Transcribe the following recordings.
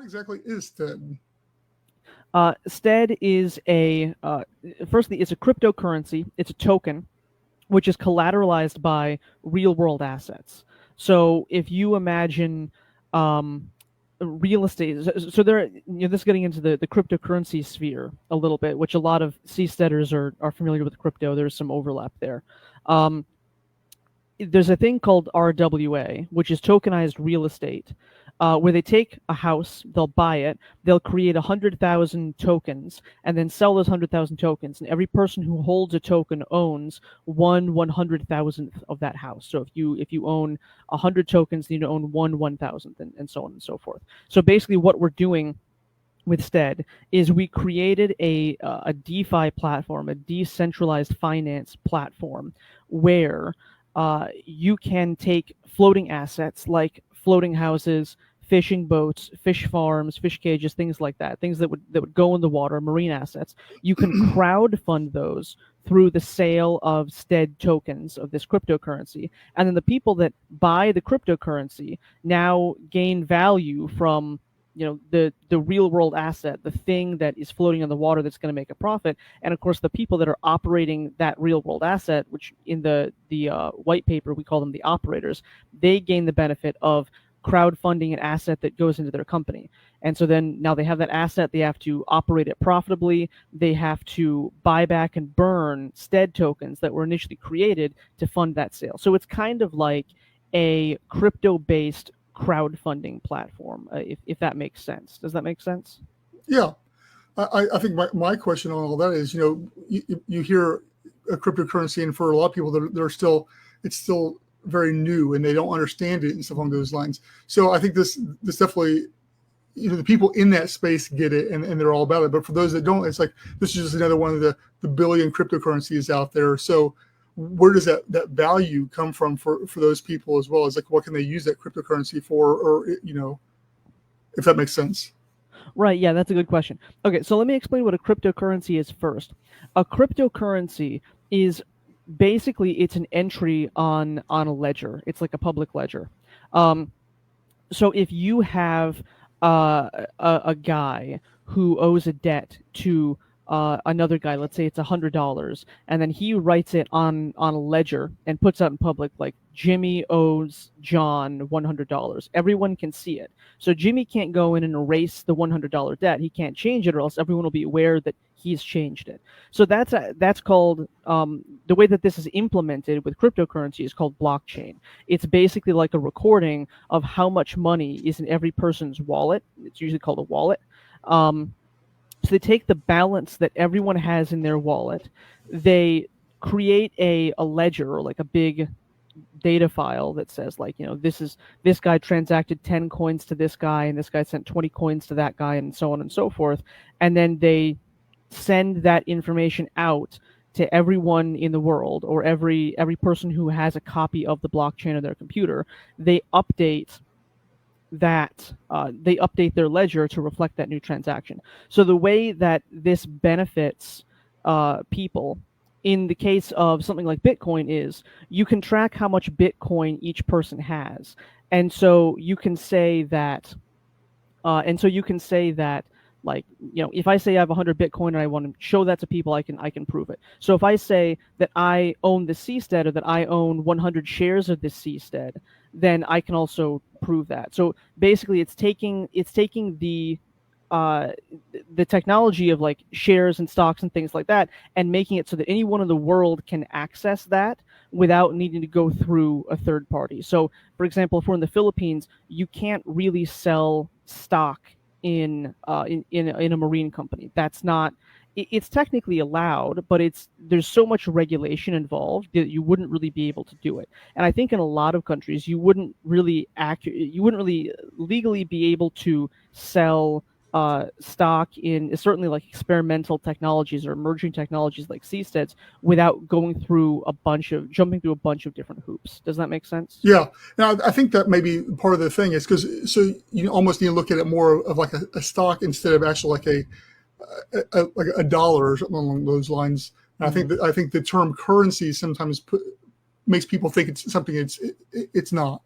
exactly is Stead? Stead is firstly, it's a cryptocurrency. It's a token which is collateralized by real world assets. So if you imagine um, real estate, so there, this is getting into the cryptocurrency sphere a little bit, which a lot of seasteaders are familiar with crypto. There's some overlap there. Um, there's a thing called RWA, which is tokenized real estate, where they take a house, they'll buy it, they'll create 100,000 tokens, and then sell those 100,000 tokens. And every person who holds a token owns 1/100,000th of that house. So if you own 100 tokens, then you own 1/1,000th, and so on and so forth. So basically, what we're doing with Stead is we created a DeFi platform, a decentralized finance platform, where you can take floating assets like floating houses, fishing boats, fish farms, fish cages, things like that, things that would go in the water, marine assets. You can crowd fund those through the sale of Stead tokens of this cryptocurrency, and then the people that buy the cryptocurrency now gain value from the real world asset, the thing that is floating on the water that's going to make a profit. And of course, the people that are operating that real world asset, which in the white paper we call them the operators, they gain the benefit of crowdfunding an asset that goes into their company. And so then now they have that asset, they have to operate it profitably, they have to buy back and burn Stead tokens that were initially created to fund that sale. So it's kind of like a crypto based crowdfunding platform, if that makes sense. Does that make sense? Yeah. I think my question on all that is, you hear a cryptocurrency, and for a lot of people, it's still very new and they don't understand it and stuff along those lines. So I think this definitely, the people in that space get it and they're all about it. But for those that don't, it's like, this is just another one of the billion cryptocurrencies out there. So where does that value come from for those people as well? As like, what can they use that cryptocurrency for, or if that makes sense? Right, yeah, that's a good question. Okay, so let me explain what a cryptocurrency is first. A cryptocurrency is basically, it's an entry on a ledger. It's like a public ledger. So if you have a guy who owes a debt to another guy, let's say it's $100, and then he writes it on a ledger and puts out in public, like, Jimmy owes John $100. Everyone can see it. So Jimmy can't go in and erase the $100 debt. He can't change it, or else everyone will be aware that he's changed it. So that's called, the way that this is implemented with cryptocurrency is called blockchain. It's basically like a recording of how much money is in every person's wallet. It's usually called a wallet. So they take the balance that everyone has in their wallet, they create a ledger, or like a big data file that says, like, this guy transacted 10 coins to this guy, and this guy sent 20 coins to that guy, and so on and so forth. And then they send that information out to everyone in the world, or every person who has a copy of the blockchain on their computer. They update their ledger to reflect that new transaction. So the way that this benefits people in the case of something like Bitcoin is, you can track how much Bitcoin each person has, and so you can say that, like, if I say I have 100 Bitcoin and I want to show that to people, I can prove it. So if I say that I own the seastead, or that I own 100 shares of this seastead, then I can also prove that. So basically, it's taking the technology of, like, shares and stocks and things like that, and making it so that anyone in the world can access that without needing to go through a third party. So, for example, if we're in the Philippines, you can't really sell stock in a marine company. That's not. It's technically allowed, but there's so much regulation involved that you wouldn't really be able to do it. And I think in a lot of countries, you wouldn't really legally be able to sell stock in certainly, like, experimental technologies or emerging technologies like seasteads without jumping through a bunch of different hoops. Does that make sense? Yeah. Now, I think that maybe part of the thing is because, so you almost need to look at it more of like a stock instead of actually like a dollar or something along those lines. And I think the term currency sometimes makes people think it's something it's not.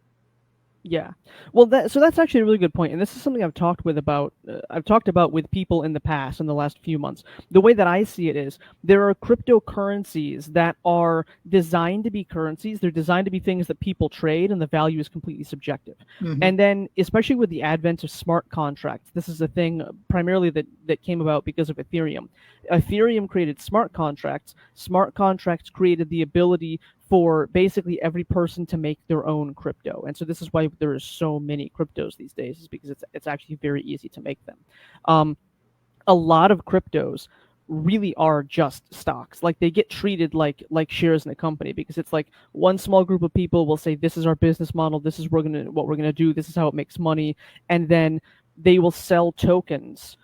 Yeah. Well, that's actually a really good point, and this is something I've talked about with people in the past in the last few months. The way that I see it is there are cryptocurrencies that are designed to be currencies. They're designed to be things that people trade, and the value is completely subjective. Hmm. And then, especially with the advent of smart contracts, this is a thing primarily that came about because of Ethereum. Ethereum created smart contracts. Smart contracts created the ability for basically every person to make their own crypto. And so this is why there are so many cryptos these days, is because it's actually very easy to make them. A lot of cryptos really are just stocks. Like they get treated like shares in a company, because it's like one small group of people will say, this is our business model, this is what we're gonna do, this is how it makes money, and then they will sell tokens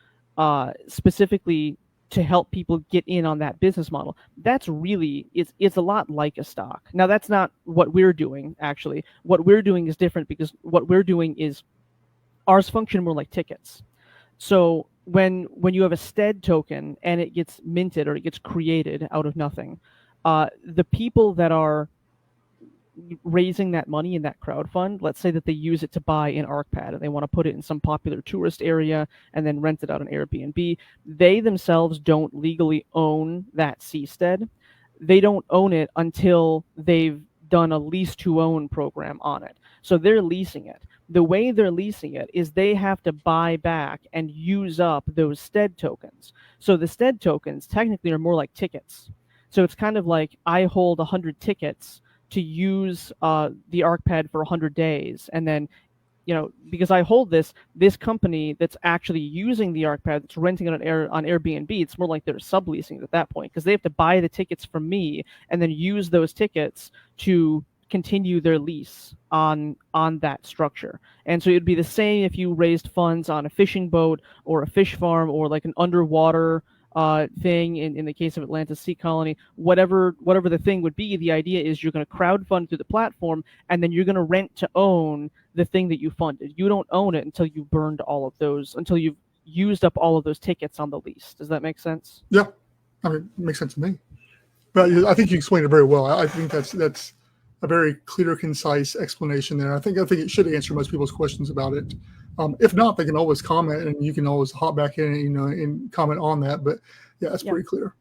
specifically to help people get in on that business model. That's really, it's a lot like a stock. Now, that's not what we're doing, actually. What we're doing is different, because what we're doing is ours function more like tickets. So when you have a Stead token and it gets minted or it gets created out of nothing, the people that are raising that money in that crowd fund, let's say that they use it to buy an ArkPad and they want to put it in some popular tourist area and then rent it out on Airbnb, they themselves don't legally own that seastead. They don't own it until they've done a lease to own program on it. So they're leasing it. The way they're leasing it is they have to buy back and use up those Stead tokens. So the Stead tokens technically are more like tickets. So it's kind of like I hold 100 tickets to use the ArkPad for 100 days, and then, because I hold this company that's actually using the ArkPad, that's renting it on Airbnb, it's more like they're subleasing it at that point, because they have to buy the tickets from me and then use those tickets to continue their lease on that structure. And so it'd be the same if you raised funds on a fishing boat or a fish farm or like an underwater thing in the case of Atlantis Sea Colony. Whatever the thing would be, the idea is you're going to crowdfund through the platform, and then you're going to rent to own the thing that you funded. You don't own it until you've burned all of those, until you've used up all of those tickets on the lease. Does that make sense? Yeah, I mean, it makes sense to me. But I think you explained it very well. I think that's a very clear, concise explanation there. I think it should answer most people's questions about it. If not, they can always comment, and you can always hop back in and comment on that. But yeah, that's pretty clear.